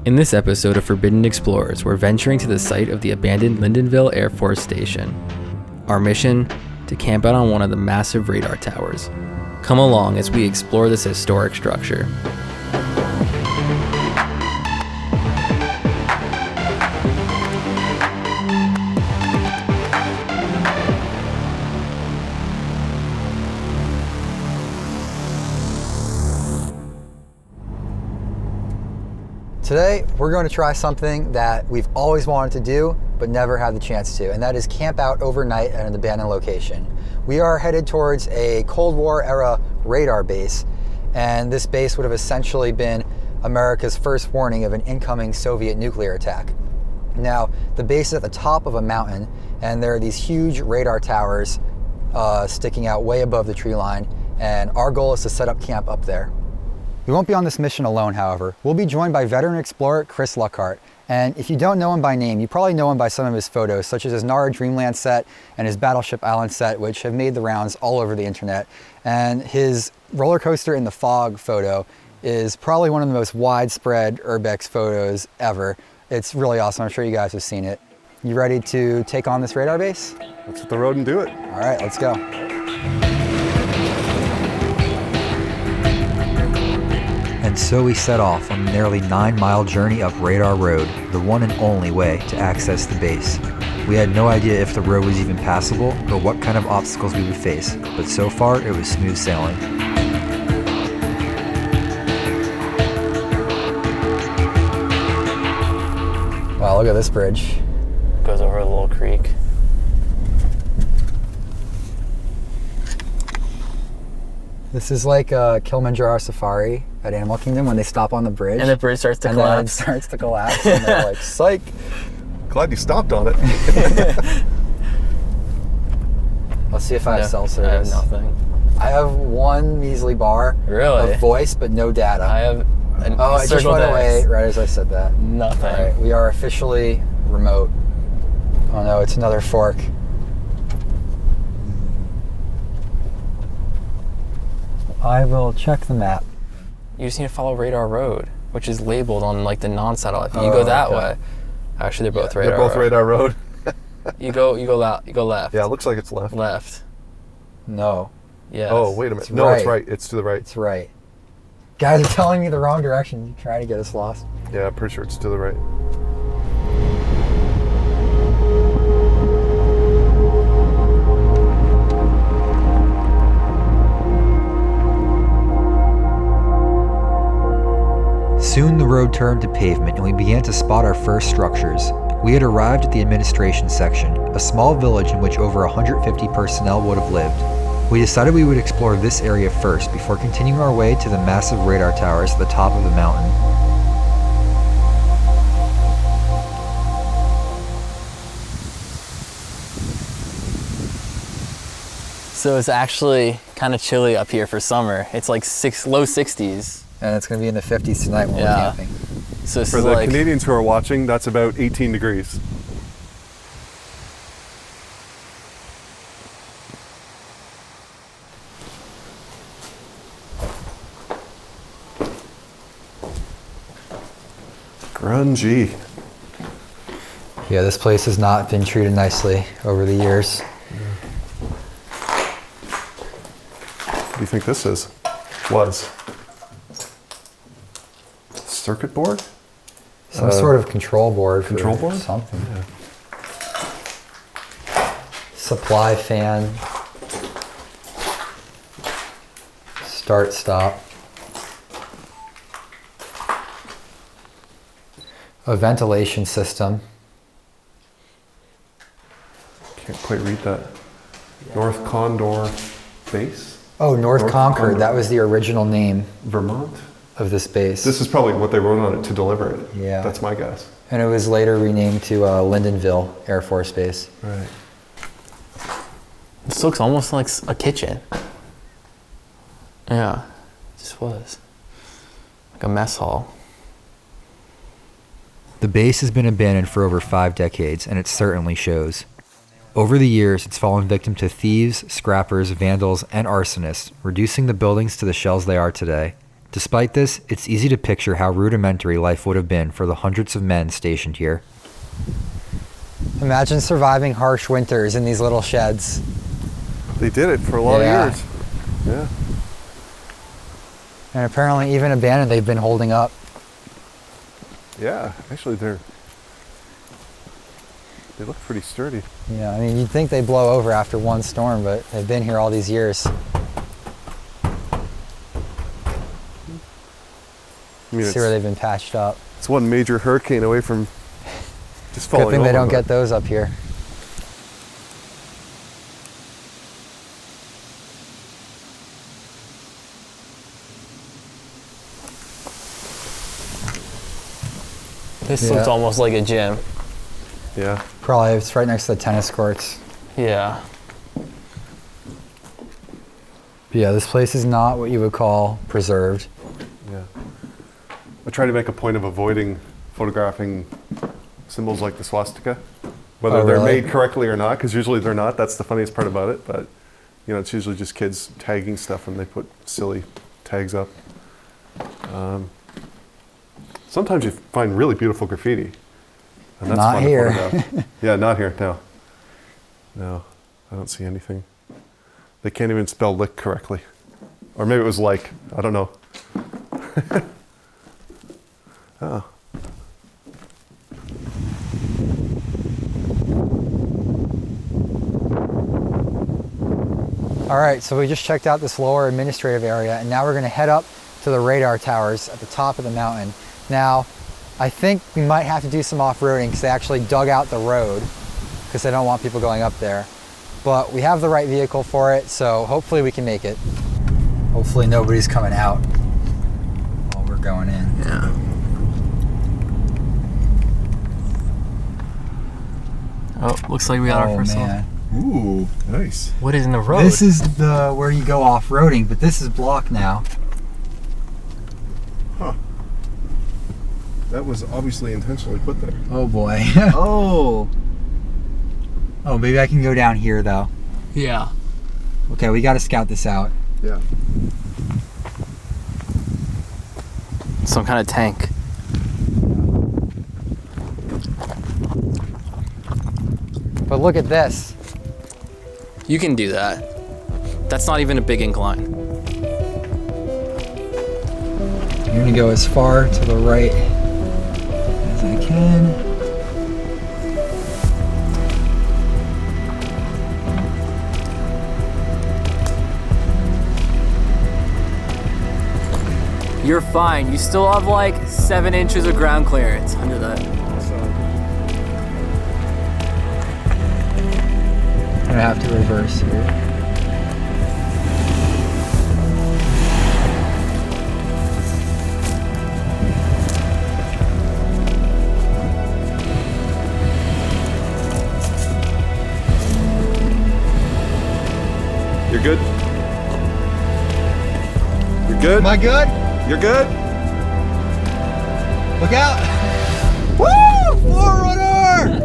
In this episode of Forbidden Explorers, we're venturing to the site of the abandoned Lyndonville Air Force Station. Our mission? To camp out on one of the massive radar towers. Come along as we explore this historic structure. Today, we're going to try something that we've always wanted to do, but never had the chance to, and that is camp out overnight at an abandoned location. We are headed towards a Cold War era radar base, and this base would have essentially been America's first warning of an incoming Soviet nuclear attack. Now, the base is at the top of a mountain, and there are these huge radar towers sticking out way above the tree line, and our goal is to set up camp up there. We won't be on this mission alone, however. We'll be joined by veteran explorer Chris Luckhart. And if you don't know him by name, you probably know him by some of his photos, such as his Nara Dreamland set and his Battleship Island set, which have made the rounds all over the internet. And his roller coaster in the fog photo is probably one of the most widespread urbex photos ever. It's really awesome. I'm sure you guys have seen it. You ready to take on this radar base? Let's hit the road and do it. All right, let's go. And so we set off on a nearly 9-mile journey up Radar Road, the one and only way to access the base. We had no idea if the road was even passable or what kind of obstacles we would face, but so far it was smooth sailing. Wow, look at this bridge. Goes over a little creek. This is like a Kilimanjaro safari at Animal Kingdom when they stop on the bridge. And the bridge starts to collapse. And then it starts to collapse and they're like, psych. Glad you stopped on it. Let's see if I have cell service. I have nothing. I have one measly bar of voice, but no data. I have it just went away right as I said that. Nothing. All right, we are officially remote. Oh no, it's another fork. I will check the map. You just need to follow Radar Road, which is labeled on like the non-satellite view. You go that way. Actually, they're both Radar. They're both Radar Road. You go left. Yeah, it looks like it's left. Left. No. Yeah. Oh, wait a minute. No, it's right. It's to the right. It's right. Guys are telling me the wrong direction, trying to get us lost. Yeah, I'm pretty sure it's to the right. Soon the road turned to pavement and we began to spot our first structures. We had arrived at the administration section, a small village in which over 150 personnel would have lived. We decided we would explore this area first before continuing our way to the massive radar towers at the top of the mountain. So it's actually kind of chilly up here for summer. It's like low 60s. And it's going to be in the 50s tonight when we're camping. So for the Canadians who are watching, that's about 18 degrees. Grungy. Yeah, this place has not been treated nicely over the years. What do you think this is? Was? Circuit board? Some sort of control board. Control board? Something. Yeah. Supply fan. Start, stop. A ventilation system. Can't quite read that. North Condor Base? Oh, North Concord. That was the original name. Vermont? Of this base. This is probably what they wrote on it to deliver it. Yeah. That's my guess. And it was later renamed to Lyndonville Air Force Base. Right. This looks almost like a kitchen. Yeah, it just was. Like a mess hall. The base has been abandoned for over 5 decades, and it certainly shows. Over the years, it's fallen victim to thieves, scrappers, vandals, and arsonists, reducing the buildings to the shells they are today. Despite this, it's easy to picture how rudimentary life would have been for the hundreds of men stationed here. Imagine surviving harsh winters in these little sheds. They did it for a lot of years. Yeah. And apparently even abandoned, they've been holding up. Yeah, actually they look pretty sturdy. Yeah, I mean, you'd think they'd blow over after one storm, but they've been here all these years. I mean, See where they've been patched up. It's one major hurricane away from just falling Good thing over, they don't but get those up here. This looks almost like a gym. Yeah. Probably, it's right next to the tennis courts. Yeah. But yeah, this place is not what you would call preserved. Yeah. I try to make a point of avoiding photographing symbols like the swastika, whether they're made correctly or not, because usually they're not. That's the funniest part about it. But, you know, it's usually just kids tagging stuff and they put silly tags up. Sometimes you find really beautiful graffiti. And that's Not fun here. to photograph. Yeah, not here, no. No, I don't see anything. They can't even spell lick correctly. Or maybe it was like, I don't know. Oh. All right, so we just checked out this lower administrative area, and now we're gonna head up to the radar towers at the top of the mountain. Now, I think we might have to do some off-roading because they actually dug out the road because they don't want people going up there. But we have the right vehicle for it, so hopefully we can make it. Hopefully nobody's coming out while we're going in. Yeah. Oh, looks like we got our first one. Ooh, nice. What is in the road? This is the where you go off-roading, but this is blocked now. Huh. That was obviously intentionally put there. Oh boy. Oh. Oh, maybe I can go down here though. Yeah. Okay, we got to scout this out. Yeah. Some kind of tank. But look at this. You can do that. That's not even a big incline. I'm gonna go as far to the right as I can. You're fine. You still have like 7 inches of ground clearance under that. I'm gonna have to reverse here. You're good? You're good? Am I good? You're good? Look out! Woo! Forerunner!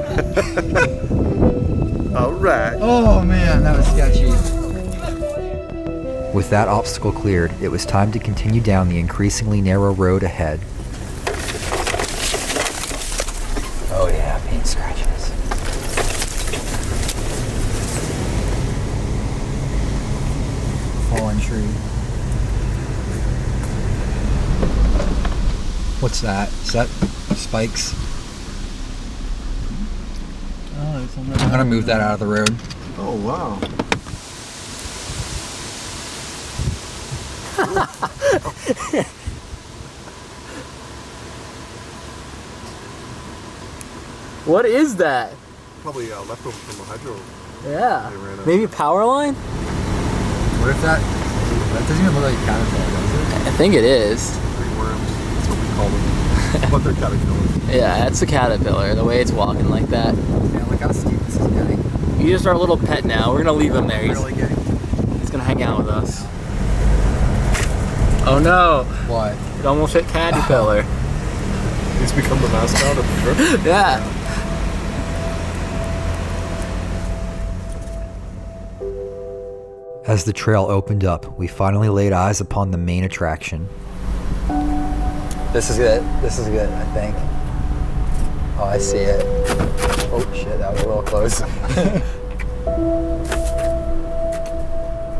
All right. Oh man, that was sketchy. With that obstacle cleared, it was time to continue down the increasingly narrow road ahead. Oh yeah, paint scratches. Fallen tree. What's that? Is that spikes? Oh, it's I'm gonna move that out of the road. Oh, wow. What is that? Probably leftover from a hydro. Yeah. They ran out. Maybe power line? What if that doesn't even look like a caterpillar, does it? I think it is. Ringworms. That's what we call them. But they're caterpillars. Yeah, it's a caterpillar, the way it's walking like that. Man, look how steep this is getting. He's just our little pet now. We're gonna leave him there. Really getting. He's gonna hang out with us. Oh no, What? it almost hit caterpillar. He's become the mascot of the trip. Yeah. As the trail opened up, we finally laid eyes upon the main attraction. This is good. This is good, I think. Oh, I see it. Oh shit, that was a little close.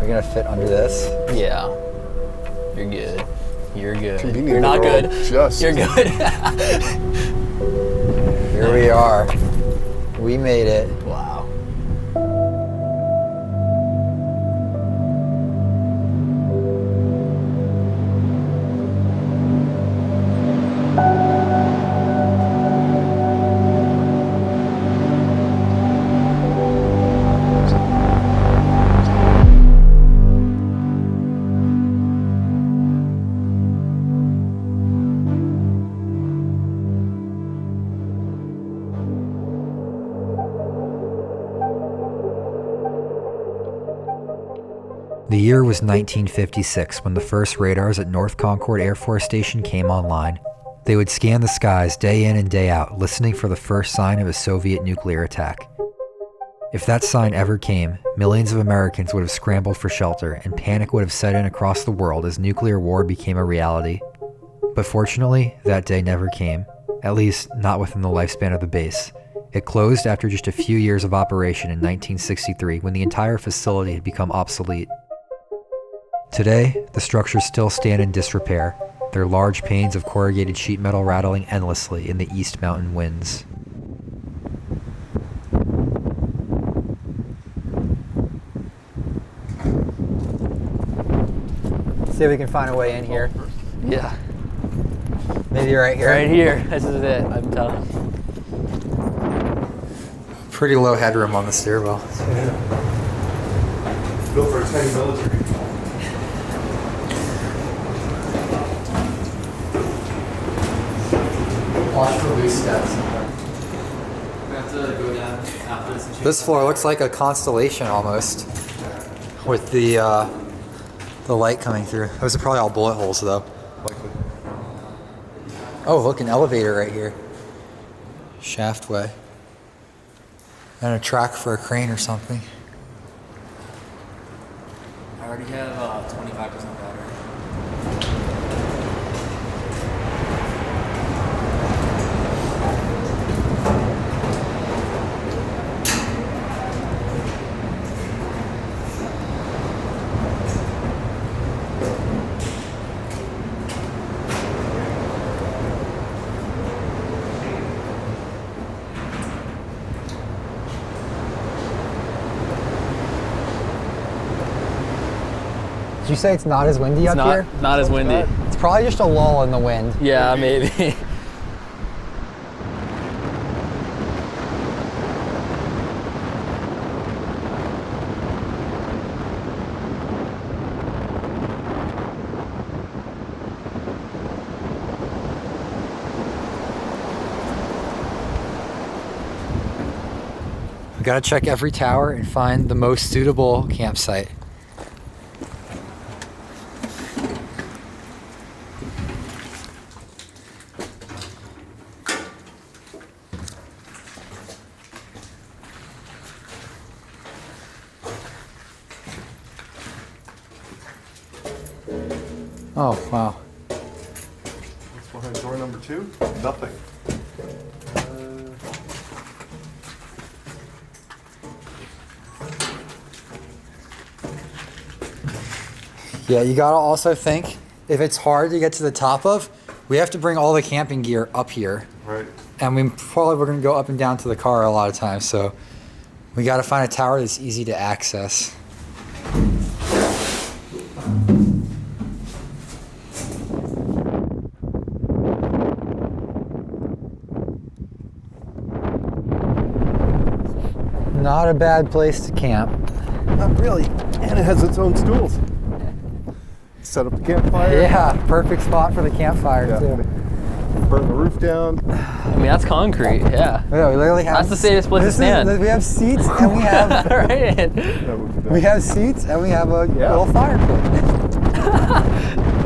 We're gonna fit under this. Yeah. You're good. You're good. Convenient You're not roll. good. Just. You're good. Here we are. We made it. Wow. The year was 1956 when the first radars at North Concord Air Force Station came online. They would scan the skies day in and day out, listening for the first sign of a Soviet nuclear attack. If that sign ever came, millions of Americans would have scrambled for shelter, and panic would have set in across the world as nuclear war became a reality. But fortunately, that day never came, at least not within the lifespan of the base. It closed after just a few years of operation in 1963 when the entire facility had become obsolete. Today, the structures still stand in disrepair, their large panes of corrugated sheet metal rattling endlessly in the East Mountain winds. See if we can find a way in here. Yeah. Maybe right here. Right here. This is it. I'm telling you. Pretty low headroom on the stairwell. Built for a tiny military. Watch for loose steps. We have to go down after this. This floor looks like a constellation almost, with the light coming through. Those are probably all bullet holes though. Likely. Oh, look, an elevator right here. Shaftway. And a track for a crane or something. I already have 25% battery. Did you say it's not as windy up here? Not as windy. It's probably just a lull in the wind. Yeah, maybe. We gotta check every tower and find the most suitable campsite. Oh, wow. What's behind door number 2? Nothing. Yeah, you gotta also think, if it's hard to get to the top of, we have to bring all the camping gear up here. Right. And we're gonna go up and down to the car a lot of times, so we gotta find a tower that's easy to access. Not a bad place to camp. Not really. And it has its own stools. Set up the campfire. Yeah, perfect spot for the campfire too. Burn the roof down. I mean, that's concrete. Yeah. Yeah, we literally have. That's the safest place to stand. We have seats and we have. Right. That would be We nice. have seats and we have a Yeah. little fire pit.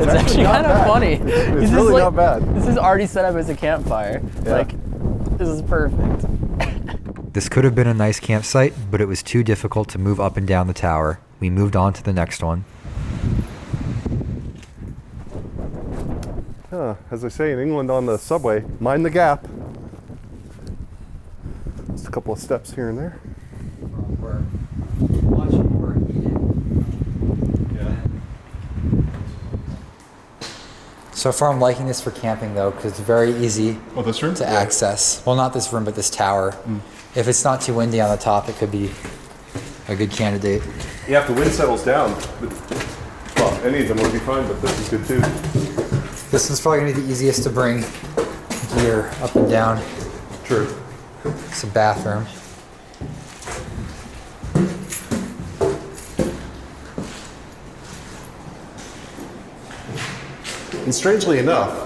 It's actually not kind of bad. funny. It's This is really like- not bad. This is already set up as a campfire. Yeah. Like, this is perfect. This could have been a nice campsite, but it was too difficult to move up and down the tower. We moved on to the next one. As I say in England on the subway, mind the gap. Just a couple of steps here and there. We're much more heated. So far, I'm liking this for camping though, because it's very easy This room? to access. Well, not this room, but this tower. If it's not too windy on the top, it could be a good candidate. Yeah, if the wind settles down, well, any of them would be fine, but this is good too. This is probably gonna be the easiest to bring gear up and down. True. It's a bathroom. And strangely enough,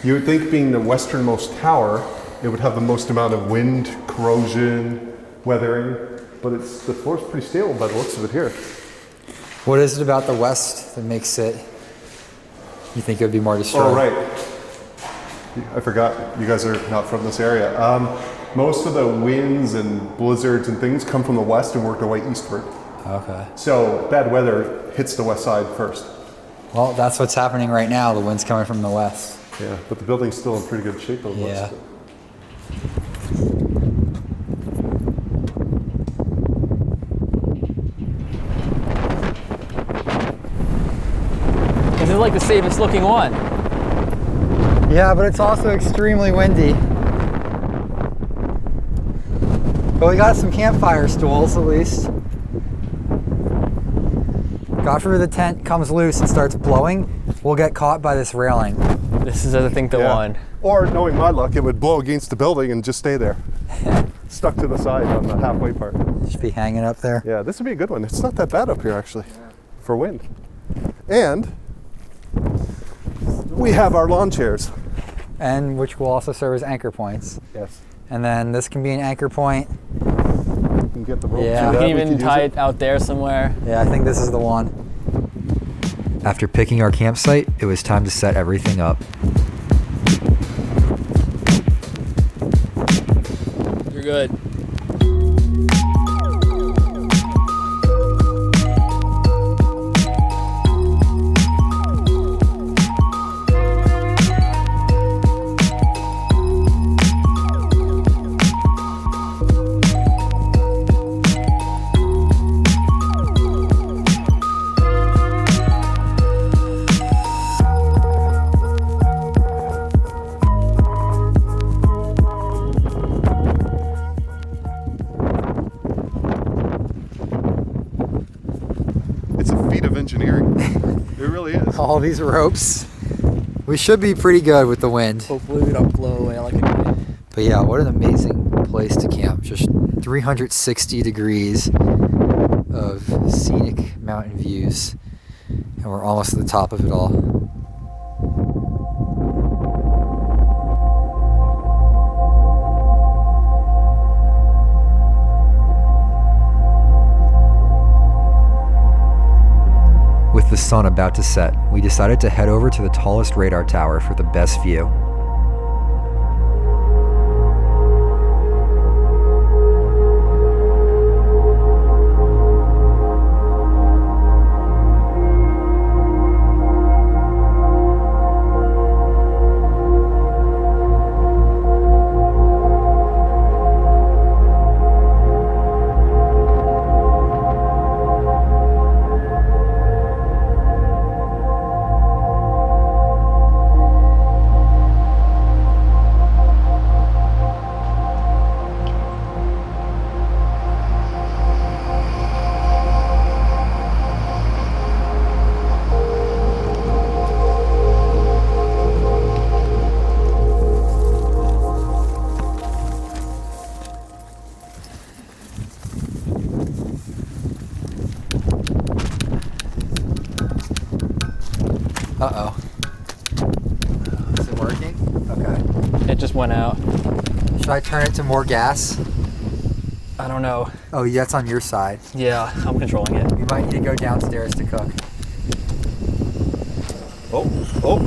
you would think being the westernmost tower, it would have the most amount of wind, corrosion, weathering, but the floor's pretty stable by the looks of it here. What is it about the west that makes it, you think it would be more destroyed? Oh, right. I forgot, you guys are not from this area. Most of the winds and blizzards and things come from the west and work their way eastward. Okay. So bad weather hits the west side first. Well, that's what's happening right now. The wind's coming from the west. Yeah, but the building's still in pretty good shape on the Yeah. west. This is like the safest looking one. Yeah, but it's also extremely windy. But we got some campfire stools at least. God forbid the tent comes loose and starts blowing, we'll get caught by this railing. This is, I think, the one. Or, knowing my luck, it would blow against the building and just stay there. Stuck to the side on the halfway part. Just be hanging up there. Yeah, this would be a good one. It's not that bad up here, actually, for wind. And we have our lawn chairs. And which will also serve as anchor points. Yes. And then this can be an anchor point. You can get the rope Yeah. through You that. can We even could use tie it. it out there somewhere. Yeah, I think this is the one. After picking our campsite, it was time to set everything up. You're good. It's a feat of engineering. It really is. All these ropes. We should be pretty good with the wind. Hopefully we don't blow away like a kite. But yeah, what an amazing place to camp. Just 360 degrees of scenic mountain views. And we're almost at the top of it all. With the sun about to set, we decided to head over to the tallest radar tower for the best view. Uh-oh. Is it working? Okay. It just went out. Should I turn it to more gas? I don't know. Oh, yeah, that's on your side. Yeah, I'm controlling it. We might need to go downstairs to cook. Oh.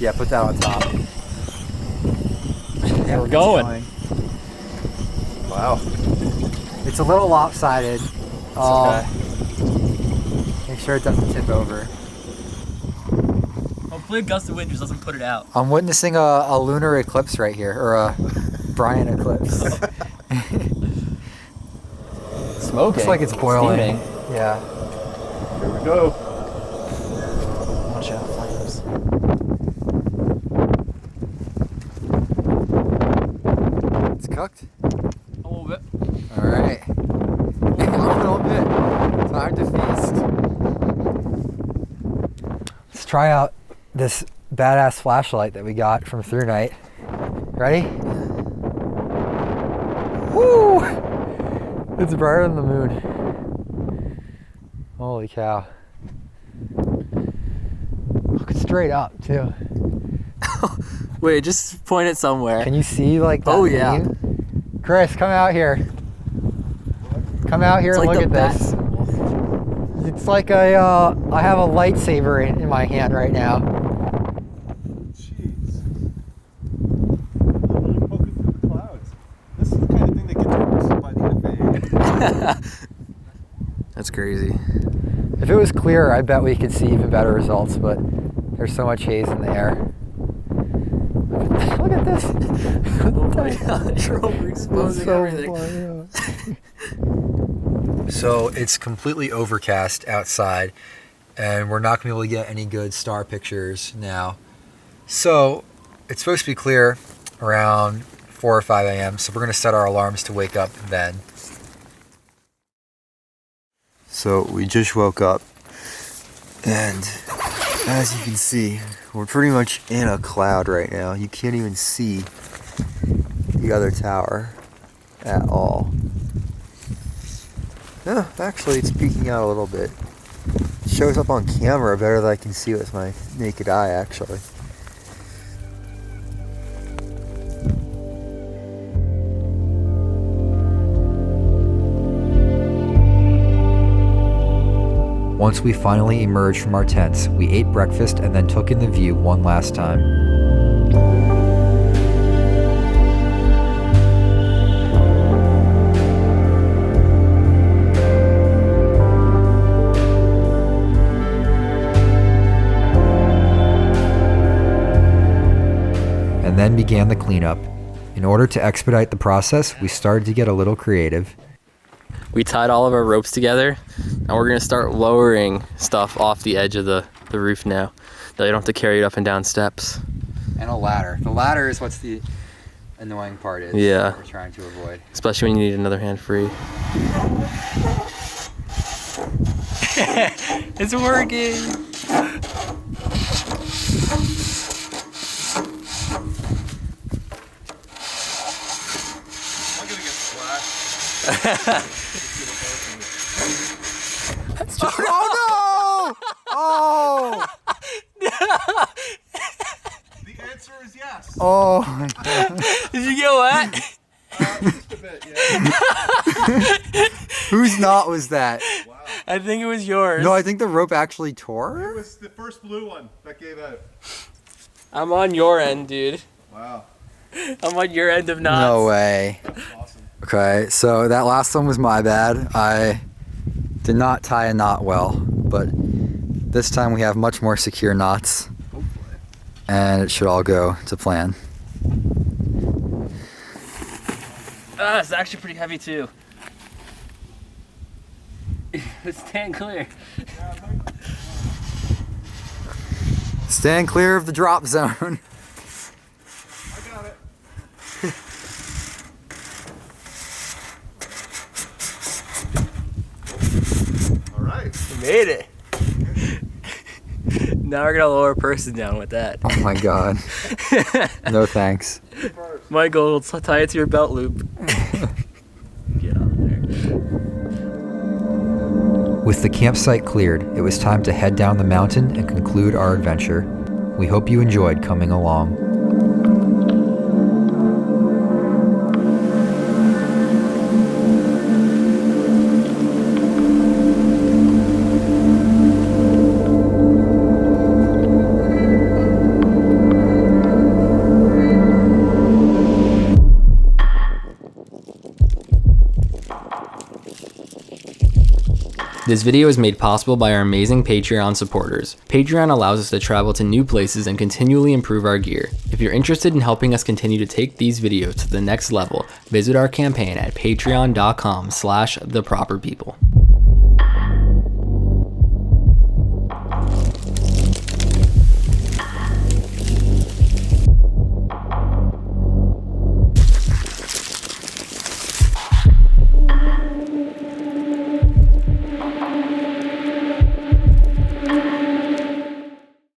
Yeah, put that on top. Yeah, We're going. Wow. It's a little lopsided. Okay. Make sure it doesn't tip over. Hopefully a gust of wind just doesn't put it out. I'm witnessing a lunar eclipse right here, or a Brian eclipse. Smoking. Looks like it's boiling. Steaming. Yeah. Here we go. Watch out, flames. It's cooked. A little bit. All right. A little bit. Time to feast. Let's try out this badass flashlight that we got from Through Night. Ready? Woo! It's brighter than the moon. Holy cow. Look straight up too. Wait, just point it somewhere. Can you see like that? Oh, yeah. beam? Chris, come out here. Come out here It's and like look the at bat this. symbol. It's like I have a lightsaber in my hand right now. Jeez. Literally poking through the clouds. This is the kind of thing that gets requested by the FAA. That's crazy. If it was clearer, I bet we could see even better results, but there's so much haze in the air. Look at this. Oh my gosh, you're overexposing everything. So it's completely overcast outside, and we're not going to be able to get any good star pictures now. So it's supposed to be clear around 4 or 5 a.m., so we're going to set our alarms to wake up then. So we just woke up, and as you can see, we're pretty much in a cloud right now. You can't even see the other tower at all. No, actually it's peeking out a little bit. It shows up on camera better than I can see with my naked eye, actually. Once we finally emerged from our tents, we ate breakfast and then took in the view one last time. And then began the cleanup. In order to expedite the process, we started to get a little creative. We tied all of our ropes together, and we're gonna start lowering stuff off the edge of the roof now. That you don't have to carry it up and down steps. And a ladder. The ladder is what's the annoying part is. Yeah. We're trying to avoid. Especially when you need another hand free. It's working! I'm gonna get splashed. Oh no! Oh! The answer is yes. Oh my god. Did you get wet? Just a bit, yeah. Whose knot was that? Wow. I think it was yours. No, I think the rope actually It tore. was the first blue one that gave out. I'm on your end, dude. Wow. I'm on your end of knots. No way. Awesome. Okay, so that last one was my bad. I did not tie a knot well, but this time we have much more secure knots. Hopefully. And it should all go to plan. It's actually pretty heavy too. Stand clear. Stand clear of the drop zone. I got it. All right. We made it. Now we're gonna lower a person down with that. Oh my god. No thanks. Michael, tie it to your belt loop. Get out there. With the campsite cleared, it was time to head down the mountain and conclude our adventure. We hope you enjoyed coming along. This video is made possible by our amazing Patreon supporters. Patreon allows us to travel to new places and continually improve our gear. If you're interested in helping us continue to take these videos to the next level, visit our campaign at patreon.com/theproperpeople.